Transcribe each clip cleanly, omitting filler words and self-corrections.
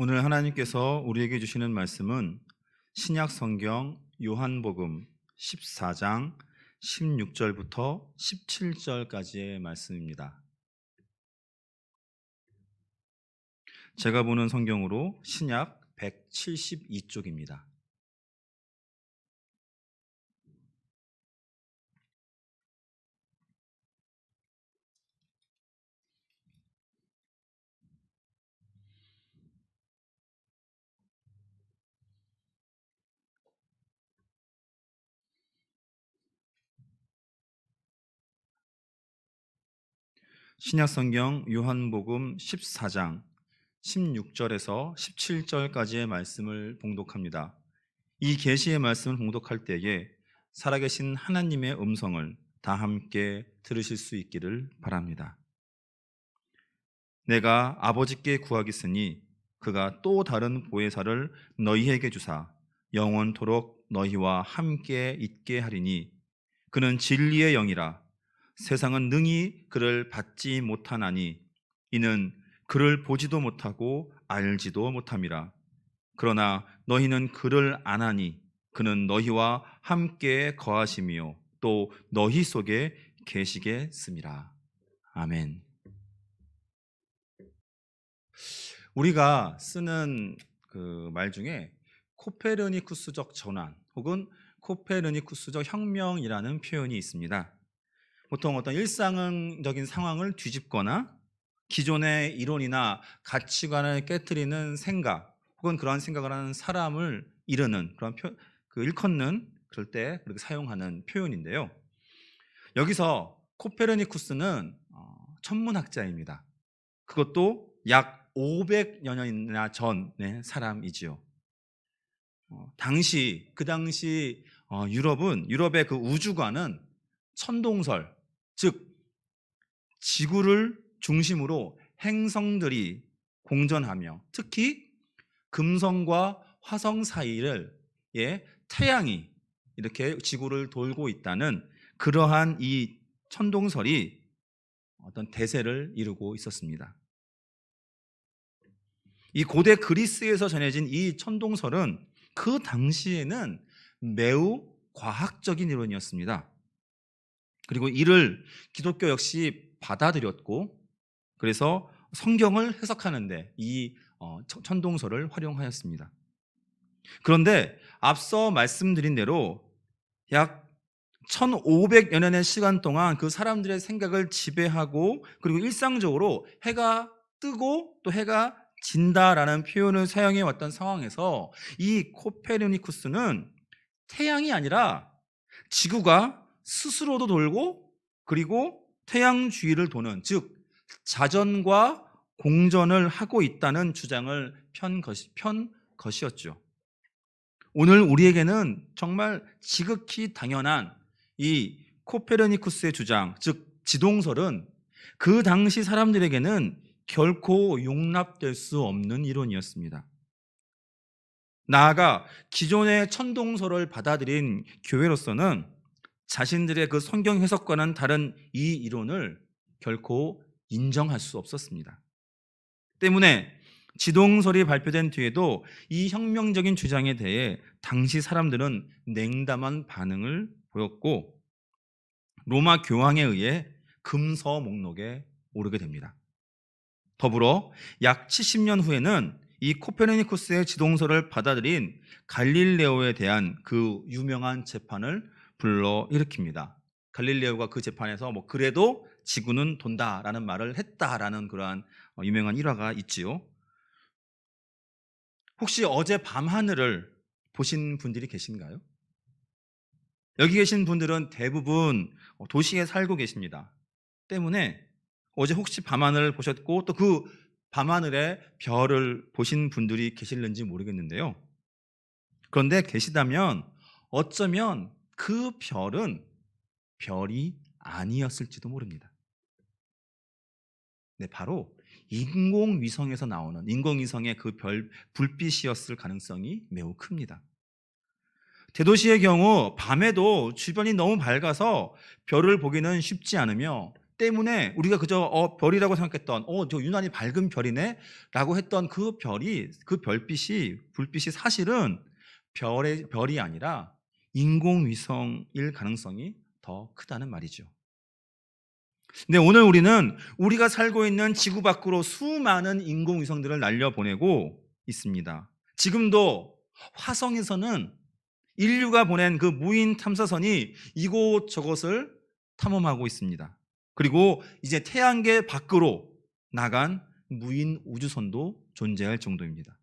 오늘 하나님께서 우리에게 주시는 말씀은 신약 성경 요한복음 14장 16절부터 17절까지의 말씀입니다. 제가 보는 성경으로 신약 172쪽입니다. 신약 성경 요한복음 14장 16절에서 17절까지의 말씀을 봉독합니다. 이 계시의 말씀을 봉독할 때에 살아계신 하나님의 음성을 다 함께 들으실 수 있기를 바랍니다. 내가 아버지께 구하겠으니 그가 또 다른 보혜사를 너희에게 주사 영원토록 너희와 함께 있게 하리니 그는 진리의 영이라. 세상은 능히 그를 받지 못하나니 이는 그를 보지도 못하고 알지도 못함이라. 그러나 너희는 그를 아나니 그는 너희와 함께 거하시며 또 너희 속에 계시겠음이라. 아멘. 우리가 쓰는 그 말 중에 코페르니쿠스적 전환 혹은 코페르니쿠스적 혁명이라는 표현이 있습니다. 보통 어떤 일상적인 상황을 뒤집거나 기존의 이론이나 가치관을 깨트리는 생각 혹은 그런 생각을 하는 사람을 이르는 그런 일컫는 그럴 때 그렇게 사용하는 표현인데요. 여기서 코페르니쿠스는 천문학자입니다. 그것도 약 500여 년이나 전의 사람이지요. 그 당시 유럽의 그 우주관은 천동설, 즉 지구를 중심으로 행성들이 공전하며 특히 금성과 화성 사이를 태양이 이렇게 지구를 돌고 있다는 그러한 이 천동설이 어떤 대세를 이루고 있었습니다. 이 고대 그리스에서 전해진 이 천동설은 그 당시에는 매우 과학적인 이론이었습니다. 그리고 이를 기독교 역시 받아들였고 그래서 성경을 해석하는데 이 천동설을 활용하였습니다. 그런데 앞서 말씀드린 대로 약 1500여 년의 시간 동안 그 사람들의 생각을 지배하고 그리고 일상적으로 해가 뜨고 또 해가 진다라는 표현을 사용해 왔던 상황에서 이 코페르니쿠스는 태양이 아니라 지구가 스스로도 돌고 그리고 태양 주위를 도는 즉 자전과 공전을 하고 있다는 주장을 편 것이었죠. 오늘 우리에게는 정말 지극히 당연한 이 코페르니쿠스의 주장, 즉 지동설은 그 당시 사람들에게는 결코 용납될 수 없는 이론이었습니다. 나아가 기존의 천동설을 받아들인 교회로서는 자신들의 그 성경 해석과는 다른 이 이론을 결코 인정할 수 없었습니다. 때문에 지동설이 발표된 뒤에도 이 혁명적인 주장에 대해 당시 사람들은 냉담한 반응을 보였고 로마 교황에 의해 금서 목록에 오르게 됩니다. 더불어 약 70년 후에는 이 코페르니쿠스의 지동설을 받아들인 갈릴레오에 대한 그 유명한 재판을 불러일으킵니다. 갈릴레오가 그 재판에서 그래도 지구는 돈다라는 말을 했다라는 그러한 유명한 일화가 있지요. 혹시 어제 밤하늘을 보신 분들이 계신가요? 여기 계신 분들은 대부분 도시에 살고 계십니다. 때문에 어제 혹시 밤하늘을 보셨고 또 그 밤하늘에 별을 보신 분들이 계실는지 모르겠는데요. 그런데 계시다면 어쩌면 그 별은 별이 아니었을지도 모릅니다. 네, 바로 인공위성에서 나오는 인공위성의 그 불빛이었을 가능성이 매우 큽니다. 대도시의 경우 밤에도 주변이 너무 밝아서 별을 보기는 쉽지 않으며 때문에 우리가 그저 별이라고 생각했던 저 유난히 밝은 별이네 라고 했던 그 별빛이 불빛이 사실은 별이 아니라 인공위성일 가능성이 더 크다는 말이죠. 근데 오늘 우리는 우리가 살고 있는 지구 밖으로 수많은 인공위성들을 날려보내고 있습니다. 지금도 화성에서는 인류가 보낸 그 무인 탐사선이 이곳저곳을 탐험하고 있습니다. 그리고 이제 태양계 밖으로 나간 무인 우주선도 존재할 정도입니다.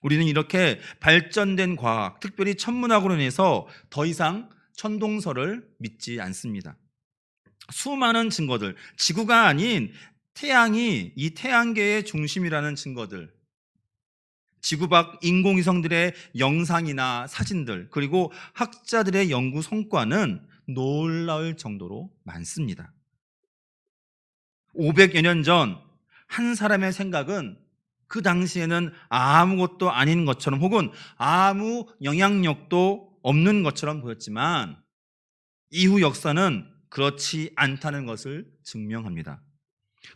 우리는 이렇게 발전된 과학, 특별히 천문학으로 인해서 더 이상 천동설을 믿지 않습니다. 수많은 증거들, 지구가 아닌 태양이 이 태양계의 중심이라는 증거들, 지구 밖 인공위성들의 영상이나 사진들, 그리고 학자들의 연구 성과는 놀라울 정도로 많습니다. 500여 년 전 한 사람의 생각은 그 당시에는 아무것도 아닌 것처럼 혹은 아무 영향력도 없는 것처럼 보였지만 이후 역사는 그렇지 않다는 것을 증명합니다.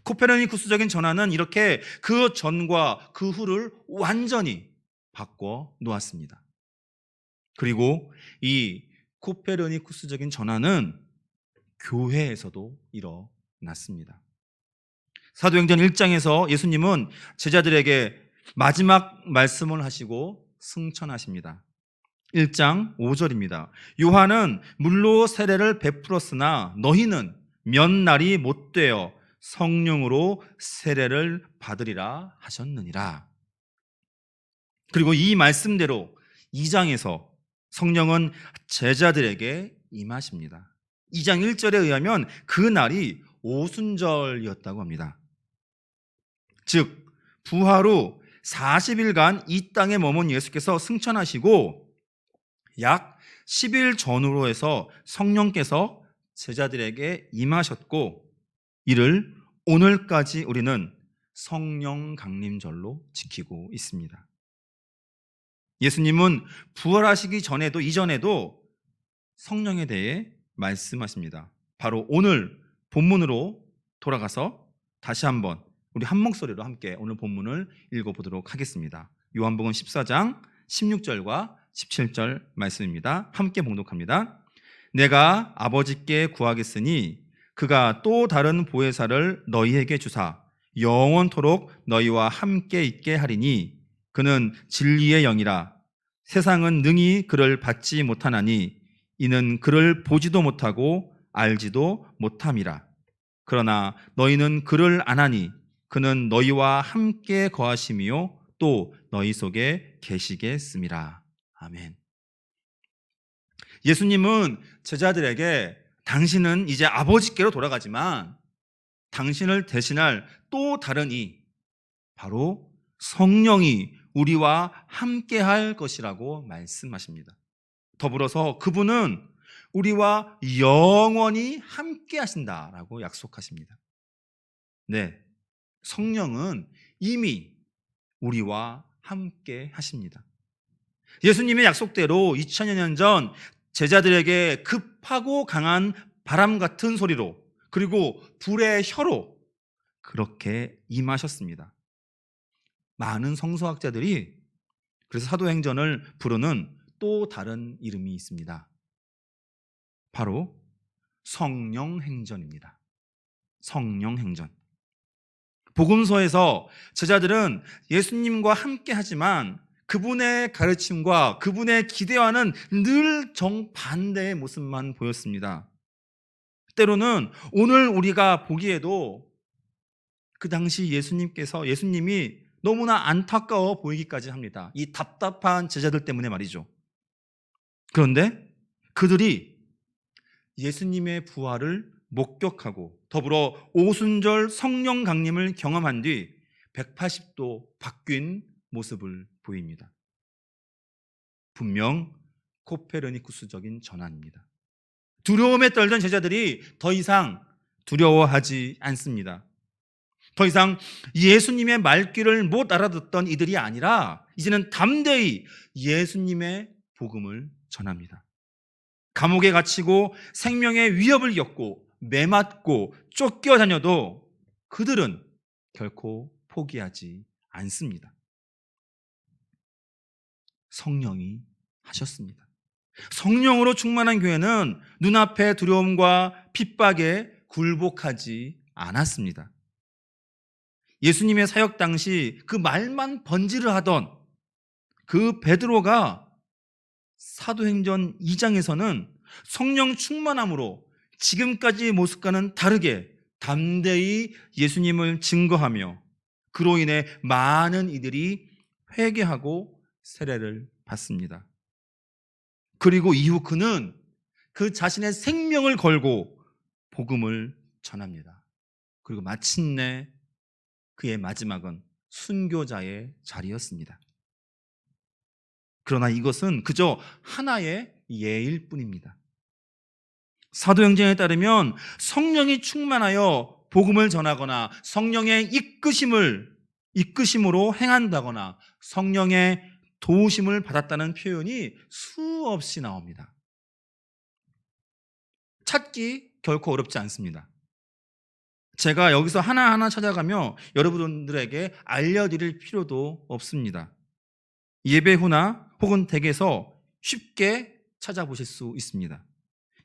코페르니쿠스적인 전환은 이렇게 그 전과 그 후를 완전히 바꿔 놓았습니다. 그리고 이 코페르니쿠스적인 전환은 교회에서도 일어났습니다. 사도행전 1장에서 예수님은 제자들에게 마지막 말씀을 하시고 승천하십니다. 1장 5절입니다. 요한은 물로 세례를 베풀었으나 너희는 몇 날이 못 되어 성령으로 세례를 받으리라 하셨느니라. 그리고 이 말씀대로 2장에서 성령은 제자들에게 임하십니다. 2장 1절에 의하면 그 날이 오순절이었다고 합니다. 즉 부활 후 40일간 이 땅에 머문 예수께서 승천하시고 약 10일 전후로 해서 성령께서 제자들에게 임하셨고 이를 오늘까지 우리는 성령 강림절로 지키고 있습니다. 예수님은 부활하시기 전에도 이전에도 성령에 대해 말씀하십니다. 바로 오늘 본문으로 돌아가서 다시 한번 우리 한 목소리로 함께 오늘 본문을 읽어보도록 하겠습니다. 요한복음 14장 16절과 17절 말씀입니다. 함께 봉독합니다. 내가 아버지께 구하겠으니 그가 또 다른 보혜사를 너희에게 주사 영원토록 너희와 함께 있게 하리니 그는 진리의 영이라. 세상은 능히 그를 받지 못하나니 이는 그를 보지도 못하고 알지도 못함이라. 그러나 너희는 그를 아나니 그는 너희와 함께 거하심이요 또 너희 속에 계시겠음이라. 아멘. 예수님은 제자들에게 당신은 이제 아버지께로 돌아가지만 당신을 대신할 또 다른 이, 바로 성령이 우리와 함께 할 것이라고 말씀하십니다. 더불어서 그분은 우리와 영원히 함께 하신다라고 약속하십니다. 네, 성령은 이미 우리와 함께 하십니다. 예수님의 약속대로 2000여 년 전 제자들에게 급하고 강한 바람 같은 소리로 그리고 불의 혀로 그렇게 임하셨습니다. 많은 성서학자들이 그래서 사도행전을 부르는 또 다른 이름이 있습니다. 바로 성령행전입니다. 성령행전. 복음서에서 제자들은 예수님과 함께 하지만 그분의 가르침과 그분의 기대와는 늘 정반대의 모습만 보였습니다. 때로는 오늘 우리가 보기에도 그 당시 예수님이 너무나 안타까워 보이기까지 합니다. 이 답답한 제자들 때문에 말이죠. 그런데 그들이 예수님의 부활을 목격하고 더불어 오순절 성령 강림을 경험한 뒤 180도 바뀐 모습을 보입니다. 분명 코페르니쿠스적인 전환입니다. 두려움에 떨던 제자들이 더 이상 두려워하지 않습니다. 더 이상 예수님의 말귀를 못 알아듣던 이들이 아니라 이제는 담대히 예수님의 복음을 전합니다. 감옥에 갇히고 생명의 위협을 겪고 매맞고 쫓겨다녀도 그들은 결코 포기하지 않습니다. 성령이 하셨습니다. 성령으로 충만한 교회는 눈앞의 두려움과 핍박에 굴복하지 않았습니다. 예수님의 사역 당시 그 말만 번지를 하던 그 베드로가 사도행전 2장에서는 성령 충만함으로 지금까지의 모습과는 다르게 담대히 예수님을 증거하며 그로 인해 많은 이들이 회개하고 세례를 받습니다. 그리고 이후 그는 그 자신의 생명을 걸고 복음을 전합니다. 그리고 마침내 그의 마지막은 순교자의 자리였습니다. 그러나 이것은 그저 하나의 예일 뿐입니다. 사도행전에 따르면 성령이 충만하여 복음을 전하거나 성령의 이끄심으로 행한다거나 성령의 도우심을 받았다는 표현이 수없이 나옵니다. 찾기 결코 어렵지 않습니다. 제가 여기서 하나하나 찾아가며 여러분들에게 알려드릴 필요도 없습니다. 예배 후나 혹은 댁에서 쉽게 찾아보실 수 있습니다.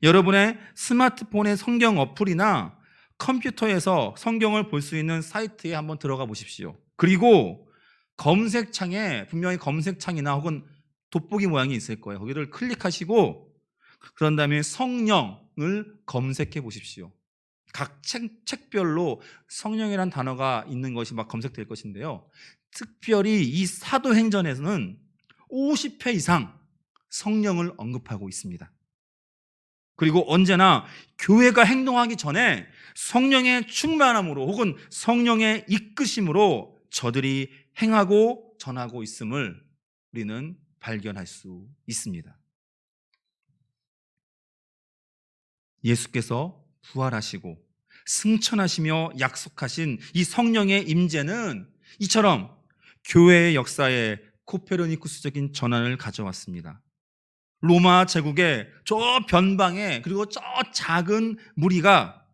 여러분의 스마트폰의 성경 어플이나 컴퓨터에서 성경을 볼 수 있는 사이트에 한번 들어가 보십시오. 그리고 검색창에 분명히 검색창이나 혹은 돋보기 모양이 있을 거예요. 거기를 클릭하시고 그런 다음에 성령을 검색해 보십시오. 각 책별로 성령이란 단어가 있는 것이 막 검색될 것인데요. 특별히 이 사도행전에서는 50회 이상 성령을 언급하고 있습니다. 그리고 언제나 교회가 행동하기 전에 성령의 충만함으로 혹은 성령의 이끄심으로 저들이 행하고 전하고 있음을 우리는 발견할 수 있습니다. 예수께서 부활하시고 승천하시며 약속하신 이 성령의 임재는 이처럼 교회의 역사에 코페르니쿠스적인 전환을 가져왔습니다. 로마 제국의 저 변방에 그리고 저 작은 무리가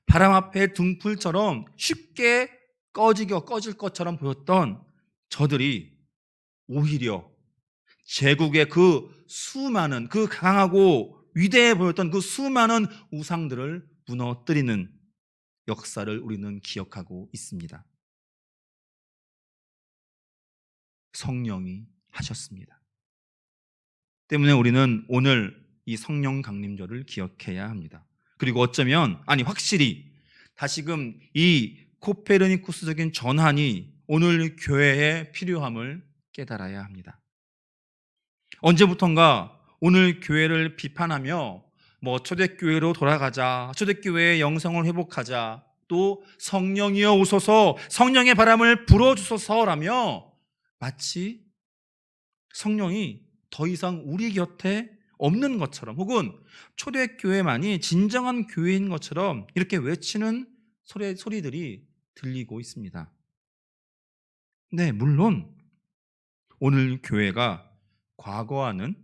바람 앞에 등불처럼 쉽게 꺼질 것처럼 보였던 저들이 오히려 제국의 그 수많은 그 강하고 위대해 보였던 그 수많은 우상들을 무너뜨리는 역사를 우리는 기억하고 있습니다. 성령이 하셨습니다. 때문에 우리는 오늘 이 성령 강림절을 기억해야 합니다. 그리고 어쩌면 확실히 다시금 이 코페르니쿠스적인 전환이 오늘 교회에 필요함을 깨달아야 합니다. 언제부턴가 오늘 교회를 비판하며 초대교회로 돌아가자, 초대교회의 영성을 회복하자, 또 성령이여 오소서, 성령의 바람을 불어주소서라며 마치 성령이 더 이상 우리 곁에 없는 것처럼 혹은 초대교회만이 진정한 교회인 것처럼 이렇게 외치는 소리들이 들리고 있습니다. 네, 물론 오늘 교회가 과거와는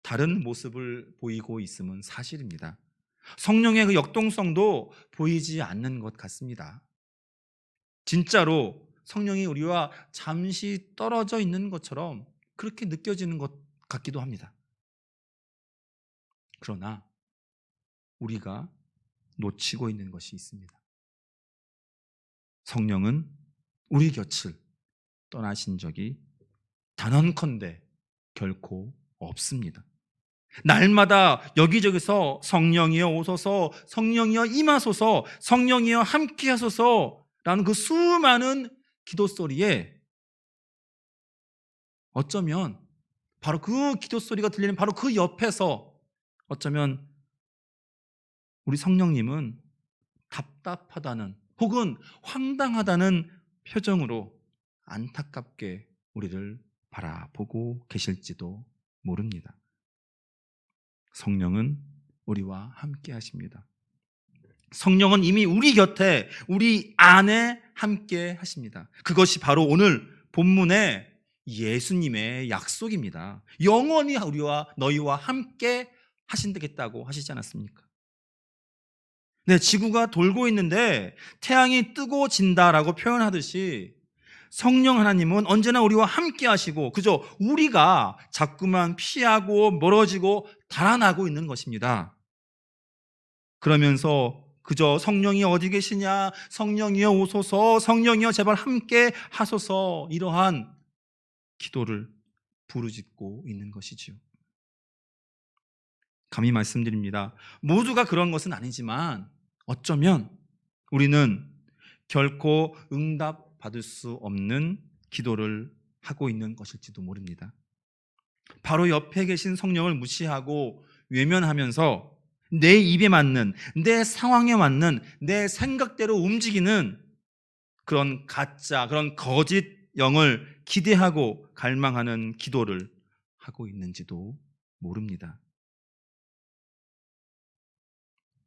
다른 모습을 보이고 있음은 사실입니다. 성령의 그 역동성도 보이지 않는 것 같습니다. 진짜로 성령이 우리와 잠시 떨어져 있는 것처럼 그렇게 느껴지는 것 같기도 합니다. 그러나 우리가 놓치고 있는 것이 있습니다. 성령은 우리 곁을 떠나신 적이 단언컨대 결코 없습니다. 날마다 여기저기서 성령이여 오소서, 성령이여 임하소서, 성령이여 함께 하소서라는 그 수많은 기도 소리에 어쩌면 바로 그 기도 소리가 들리는 바로 그 옆에서 어쩌면 우리 성령님은 답답하다는 혹은 황당하다는 표정으로 안타깝게 우리를 바라보고 계실지도 모릅니다. 성령은 우리와 함께 하십니다. 성령은 이미 우리 곁에, 우리 안에 함께 하십니다. 그것이 바로 오늘 본문의 예수님의 약속입니다. 영원히 우리와 너희와 함께 하신다고 하시지 않았습니까? 네, 지구가 돌고 있는데 태양이 뜨고 진다라고 표현하듯이 성령 하나님은 언제나 우리와 함께 하시고 그저 우리가 자꾸만 피하고 멀어지고 달아나고 있는 것입니다. 그러면서 그저 성령이 어디 계시냐, 성령이여 오소서, 성령이여 제발 함께 하소서, 이러한 기도를 부르짖고 있는 것이지요. 감히 말씀드립니다. 모두가 그런 것은 아니지만 어쩌면 우리는 결코 응답받을 수 없는 기도를 하고 있는 것일지도 모릅니다. 바로 옆에 계신 성령을 무시하고 외면하면서 내 입에 맞는, 내 상황에 맞는, 내 생각대로 움직이는 그런 가짜, 그런 거짓 영을 기대하고 갈망하는 기도를 하고 있는지도 모릅니다.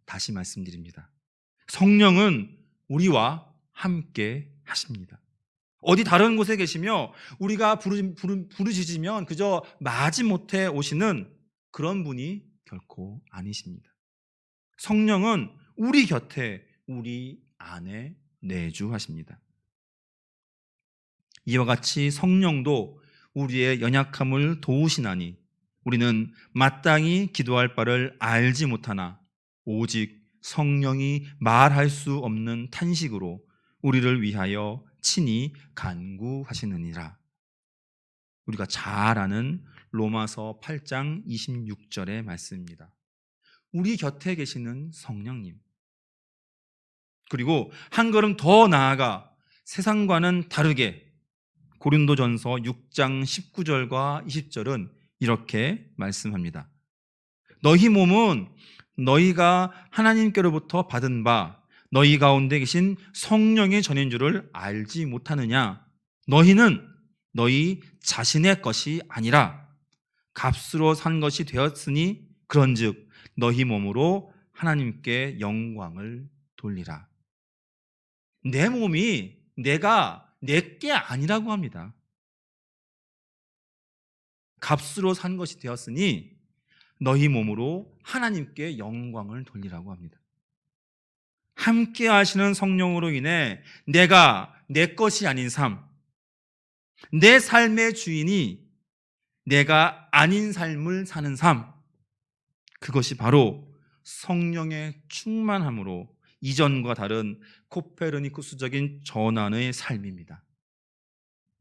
다시 말씀드립니다. 성령은 우리와 함께 하십니다. 어디 다른 곳에 계시며 우리가 부르짖으면 그저 마지못해 오시는 그런 분이 결코 아니십니다. 성령은 우리 곁에, 우리 안에 내주하십니다. 이와 같이 성령도 우리의 연약함을 도우시나니 우리는 마땅히 기도할 바를 알지 못하나 오직 성령이 말할 수 없는 탄식으로 우리를 위하여 친히 간구하시느니라. 우리가 잘 아는 로마서 8장 26절의 말씀입니다. 우리 곁에 계시는 성령님, 그리고 한 걸음 더 나아가 세상과는 다르게 고린도전서 6장 19절과 20절은 이렇게 말씀합니다. 너희 몸은 너희가 하나님께로부터 받은 바 너희 가운데 계신 성령의 전인 줄을 알지 못하느냐? 너희는 너희 자신의 것이 아니라 값으로 산 것이 되었으니 그런즉 너희 몸으로 하나님께 영광을 돌리라. 내 몸이 내가 내 게 아니라고 합니다. 값으로 산 것이 되었으니 너희 몸으로 하나님께 영광을 돌리라고 합니다. 함께 하시는 성령으로 인해 내가 내 것이 아닌 삶, 내 삶의 주인이 내가 아닌 삶을 사는 삶, 그것이 바로 성령의 충만함으로 이전과 다른 코페르니쿠스적인 전환의 삶입니다.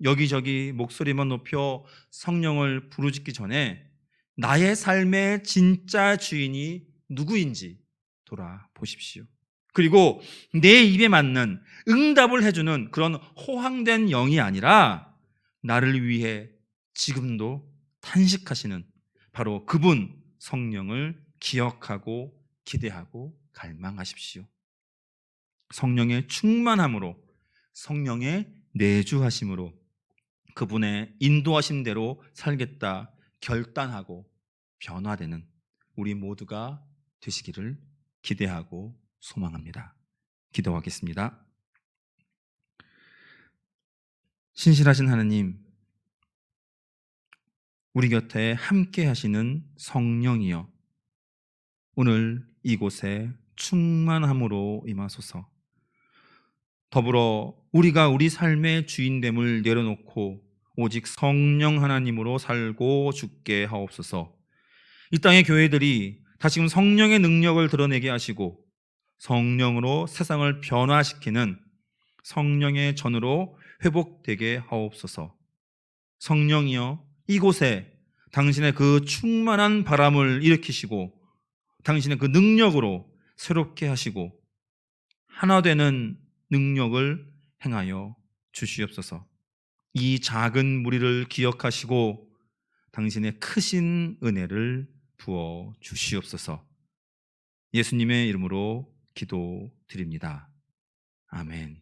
여기저기 목소리만 높여 성령을 부르짖기 전에 나의 삶의 진짜 주인이 누구인지 돌아보십시오. 그리고 내 입에 맞는 응답을 해주는 그런 호황된 영이 아니라 나를 위해 지금도 탄식하시는 바로 그분 성령을 기억하고 기대하고 갈망하십시오. 성령의 충만함으로, 성령의 내주하심으로 그분의 인도하심대로 살겠다 결단하고 변화되는 우리 모두가 되시기를 기대하고 소망합니다. 기도하겠습니다. 신실하신 하나님, 우리 곁에 함께 하시는 성령이여, 오늘 이곳에 충만함으로 임하소서. 더불어 우리가 우리 삶의 주인됨을 내려놓고 오직 성령 하나님으로 살고 죽게 하옵소서. 이 땅의 교회들이 다시금 성령의 능력을 드러내게 하시고 성령으로 세상을 변화시키는 성령의 전으로 회복되게 하옵소서. 성령이여, 이곳에 당신의 그 충만한 바람을 일으키시고 당신의 그 능력으로 새롭게 하시고 하나 되는 능력을 행하여 주시옵소서. 이 작은 무리를 기억하시고 당신의 크신 은혜를 부어 주시옵소서. 예수님의 이름으로 기도드립니다. 아멘.